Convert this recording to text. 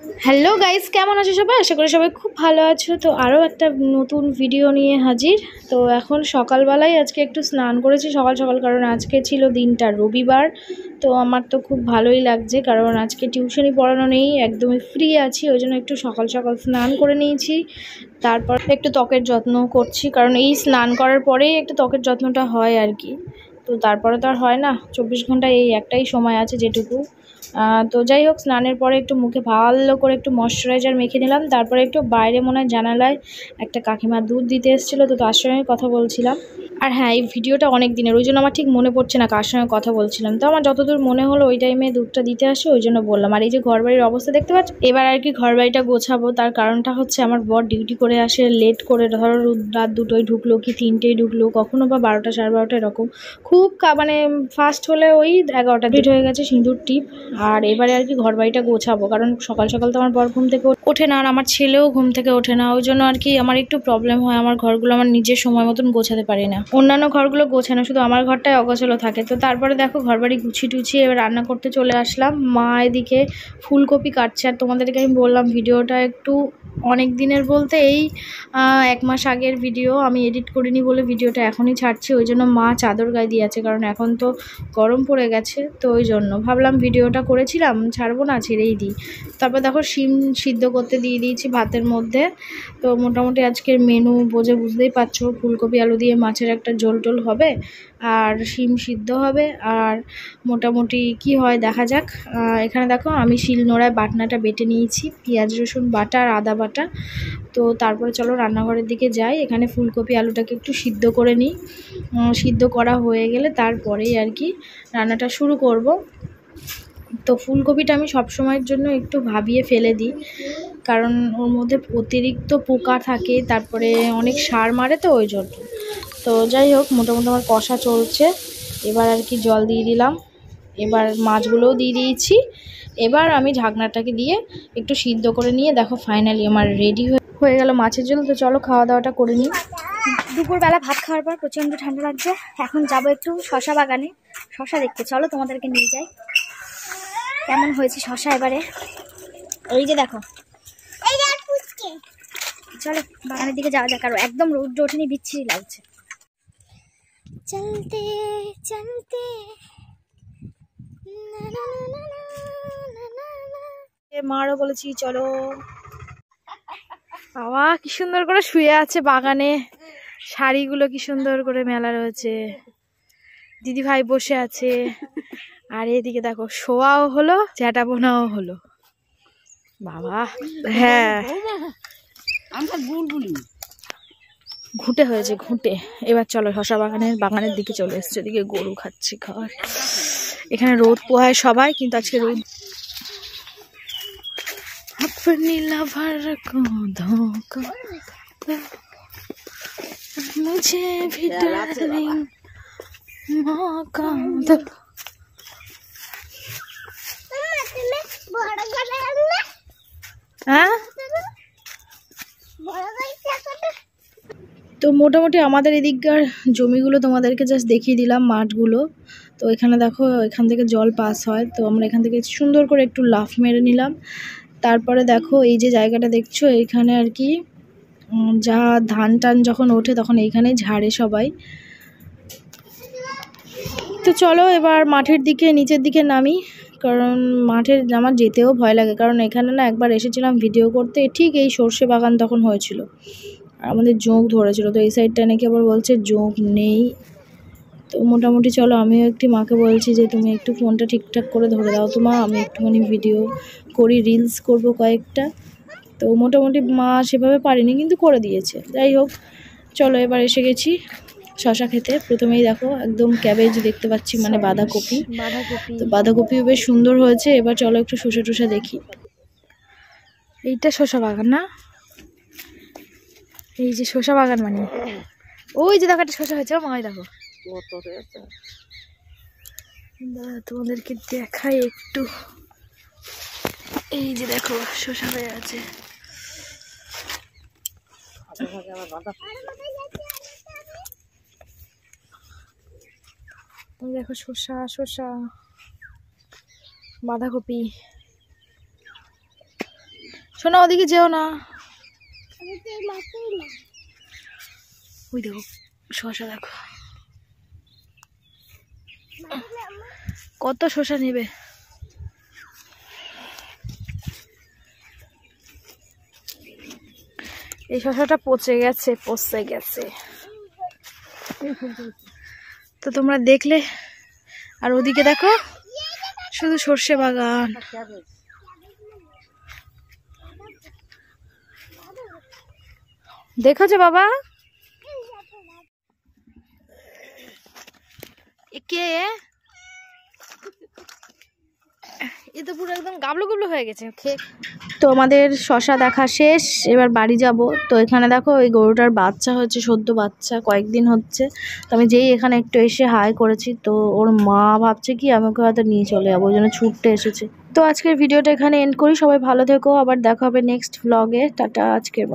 Hello guys, কেমন আছো সবাই? আশা করি সবাই খুব ভালো আছো। তো আরও একটা নতুন ভিডিও নিয়ে হাজির। তো এখন সকালবেলায় আজকে একটু স্নান করেছি সকাল সকাল, কারণ আজকে ছিল দিনটা রবিবার। তো আমার তো খুব ভালোই লাগছে, কারণ আজকে টিউশনি পড়ানো নেই, একদমই ফ্রি আছি। ওই জন্য একটু সকাল সকাল স্নান করে নিয়েছি। তারপর একটু ত্বকের যত্ন করছি, কারণ এই স্নান করার পরেই একটু ত্বকের যত্নটা হয় আর কি। তো তারপরে তো আর হয় না, 24 ঘন্টা এই একটাই সময় আছে যেটুকু। তো যাই হোক, স্নানের পরে একটু মুখে ভালো করে একটু ময়শ্চারাইজার মেখে নিলাম। তারপরে একটু বাইরে মনে হয় জানালায় একটা কাকিমা দুধ দিতে এসেছিলো, তো তার সঙ্গে কথা বলছিলাম। আর হ্যাঁ, এই ভিডিওটা অনেক দিনের, ওই জন্য আমার ঠিক মনে পড়ছে না কার সঙ্গে কথা বলছিলাম। তো আমার যতদূর মনে হলো ওই টাইমে দুধটা দিতে আসে, ওই জন্য বললাম। আর এই যে ঘরবাড়ির অবস্থা দেখতে পাচ্ছ, এবার আর কি ঘরবাড়িটা গোছাবো। তার কারণটা হচ্ছে আমার বর ডিউটি করে আসে লেট করে, ধরো রাত 2টোয় ঢুকলো কি 3টেই ঢুকলো, কখনো বা 12টা 12:30 এরকম। খুব মানে ফাস্ট হলে ওই 11টা লেট হয়ে গেছে সিঁদুর টিপ। আর এবারে আর কি ঘরবাড়িটা গোছাবো, কারণ সকাল সকাল তো আমার বর ঘুম থেকে ওঠে না, আর আমার ছেলেও ঘুম থেকে ওঠে না। ওই জন্য আর কি আমার একটু প্রবলেম হয়, আমার ঘরগুলো আমার নিজের সময় মতন গোছাতে পারি না। অন্যান্য ঘরগুলো গোছানো, শুধু আমার ঘরটাই অগোছালো থাকে। তো তারপরে দেখো ঘরবাড়ি গুছিয়ে টুছিয়ে এবার রান্না করতে চলে আসলাম। মা এদিকে ফুলকপি কাটছে। আর তোমাদেরকে আমি বললাম ভিডিওটা একটু অনেক দিনের বলতে এই 1 মাস আগের ভিডিও, আমি এডিট করিনি বলে ভিডিওটা এখনই ছাড়ছি। ওই জন্য মা চাদর গায়ে দিয়ে আছে, কারণ এখন তো গরম পড়ে গেছে। তো ওই জন্য ভাবলাম ভিডিওটা করেছিলাম ছাড়বো না, ছেড়েই দিই। তারপর দেখো শিম সিদ্ধ করতে দিয়ে দিয়েছি ভাতের মধ্যে। তো মোটামুটি আজকের মেনু বুঝতেই পারছো, ফুলকপি আলু দিয়ে মাছের একটা ঝোল টোল হবে, আর শিম সিদ্ধ হবে। আর মোটামুটি কি হয় দেখা যাক। এখানে দেখো আমি শিলনোড়ায় বাটনাটা বেটে নিয়েছি, পেঁয়াজ রসুন বাটা আর আদা বাটা। তো তারপরে চলো রান্নাঘরের দিকে যাই। এখানে ফুলকপি আলুটাকে একটু সিদ্ধ করে নিই। সিদ্ধ করা হয়ে গেলে তারপরেই আর কি রান্নাটা শুরু করব। তো ফুলকপিটা আমি সবসময়ের জন্য একটু ভাবিয়ে ফেলে দিই, কারণ ওর মধ্যে অতিরিক্ত পোকা থাকে, তারপরে অনেক সার মারে, তো ওই জন্য। তো যাই হোক, মোটামুটি আমার কষা চলছে। এবার আর কি জল দিয়ে দিলাম, এবার মাছগুলোও দিয়ে দিয়েছি। এবার আমি ঢাকনাটাকে দিয়ে একটু সিদ্ধ করে নিয়ে দেখো ফাইনালি আমার রেডি হয়ে গেল মাছের ঝোল। তো চলো খাওয়া দাওয়াটা করে নিই। দুপুরবেলা ভাত খাওয়ার পর প্রচন্ড ঠান্ডা লাগছে। এখন যাবো একটু শশা বাগানে, শশা দেখতে। চলো তোমাদেরকে নিয়ে যাই, কেমন হয়েছে শশা এবারে। ওই যে দেখো, চলো বাগানের দিকে যাওয়া যাক। আর একদম রোদ ওঠেনি, বিচ্ছিরি লাগছে। চলতে চলতে মারও বলেছি চলো। বাবা কি সুন্দর করে শুয়ে আছে বাগানে, শাড়িগুলো কি সুন্দর করে মেলা রয়েছে, দিদি ভাই বসে আছে। আর এদিকে দেখো শোয়াও হলো, চ্যাটা বোনাও হলো। বাবা হ্যাঁ, ঘুঁটে হয়েছে ঘুঁটে। এবার চলো শশা বাগানের দিকে চলে এসছে। এদিকে গরু খাচ্ছে খাওয়ার। এখানে রোদ পোহায় সবাই, কিন্তু আজকে রোদ। अपनी लवर को धोखा मुझे भी डार्लिंग मौका दो। हाँ তো মোটামুটি আমাদের এদিককার জমিগুলো তোমাদেরকে জাস্ট দেখিয়ে দিলাম, মাঠগুলো। তো এখানে দেখো এখান থেকে জল পাস হয়, তো আমরা এখান থেকে সুন্দর করে একটু লাফ মেরে নিলাম। তারপরে দেখো এই যে জায়গাটা দেখছো, এইখানে আর কি যা ধান টান যখন ওঠে তখন এইখানে ঝাড়ে সবাই। তো চলো এবার মাঠের দিকে নিচের দিকে নামি, কারণ মাঠের আমার যেতেও ভয় লাগে। কারণ এখানে না একবার এসেছিলাম ভিডিও করতে, ঠিক এই সর্ষে বাগান তখন হয়েছিল, আমাদের জোঁক ধরেছিল। তো এই সাইডটা নাকি আবার বলছে জোঁক নেই। তো মোটামুটি চলো আমিও একটি মাকে বলছি যে তুমি একটু ফোনটা ঠিকঠাক করে ধরে দাও তো মা, আমি একটুখানি ভিডিও করি, রিলস করব কয়েকটা। তো মোটামুটি মা সেভাবে পারেনি, কিন্তু করে দিয়েছে। যাই হোক চলো এবার এসে গেছি শশা খেতে। প্রথমেই দেখো একদম ক্যাবেজ দেখতে পাচ্ছি, মানে বাঁধাকপি। তো বাঁধাকপিও বেশ সুন্দর হয়েছে। এবার চলো একটু শসা টসা দেখি। এইটা শসা বাগান না? এই যে শসা বাগান, মানে ওই যে দেখো একটা শসা হয়েছে, মা দেখো। তোমাদেরকে দেখাই একটু, এই যে দেখো শসা হয়ে আছে। দেখো শসা শসা বাঁধাকপি। শোনা ওদিকে যেও না। ওই দেখো শসা, দেখো কত শসা নেবে। এই শসাটা পচে গেছে। তো তোমরা দেখলে, আর ওদিকে দেখো শুধু সর্ষে বাগান। দেখেছো বাবা? কে এ তো পুরো একদম গাবলু গাবলু হয়ে গেছে খেয়ে। তো আমাদের শশা দেখা শেষ, এবার বাড়ি যাব। তো এখানে দেখো ওই গরুটার বাচ্চা হচ্ছে, সদ্য বাচ্চা, কয়েকদিন হচ্ছে। তো আমি যেই এখানে একটু এসে হাই করেছি, তো ওর মা ভাবছে কি আমাকে হয়তো নিয়ে চলে যাবো, ওই জন্য ছুটতে এসেছে। তো আজকের ভিডিওটা এখানে এন্ড করি। সবাই ভালো থেকো, আবার দেখা হবে নেক্সট ব্লগে। টাটা আজকের মতো।